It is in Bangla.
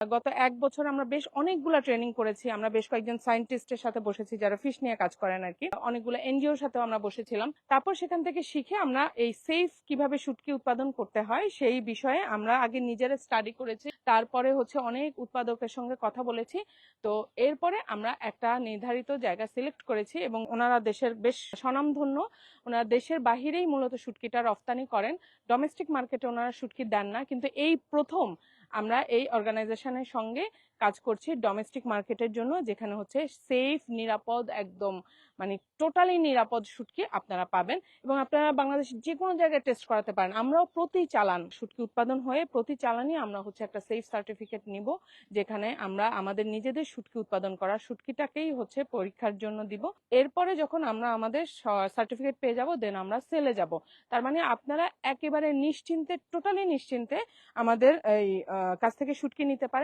গত 1 বছর আমরা বেশ অনেকগুলা ট্রেনিং করেছি। আমরা বেশ কয়েকজন সায়েন্টিস্টের সাথে বসেছি যারা ফিশ নিয়ে কাজ করেন আরকি। অনেকগুলো এনজিওর সাথেও আমরা বসেছিলাম। তারপর সেখান থেকে শিখে আমরা এই সেফ কিভাবে শুটকি উৎপাদন করতে হয় সেই বিষয়ে আমরা আগে নিজেরা স্টাডি করেছি। তারপরে অনেক উৎপাদকের সঙ্গে কথা বলেছি। তো এরপরে আমরা একটা নির্ধারিত জায়গা সিলেক্ট করেছি এবং ওনারা দেশের বেশ স্বনামধন্য, ওনারা দেশের বাহিরেই মূলত শুটকিটা রফতানি করেন। ডোমেস্টিক মার্কেটে ওনারা শুটকি দেন না, কিন্তু এই প্রথম আমরা এই অর্গানাইজেশনের সঙ্গে কাজ করছি ডোমেস্টিক মার্কেটের জন্য, যেখানে সেফ, নিরাপদ, একদম মানে টোটালি নিরাপদ শুটকি আপনারা পাবেন এবং আপনারা বাংলাদেশের যে কোনো জায়গায় টেস্ট করাতে পারেন। আমরাও প্রতি চালান শুটকি উৎপাদন হয়ে প্রতি চালানই আমরা একটা সেফ সার্টিফিকেট নিব, যেখানে আমরা আমাদের নিজেদের শুটকি উৎপাদন করা শুটকিটাকেই পরীক্ষার জন্য দিব। এরপরে যখন আমরা আমাদের সার্টিফিকেট পেয়ে যাব, দেন আমরা সেলে যাব। তার মানে আপনারা একেবারে নিশ্চিন্তে, টোটালি নিশ্চিন্তে আমাদের এই কাছ থেকে শুটকি নিতে পারেন।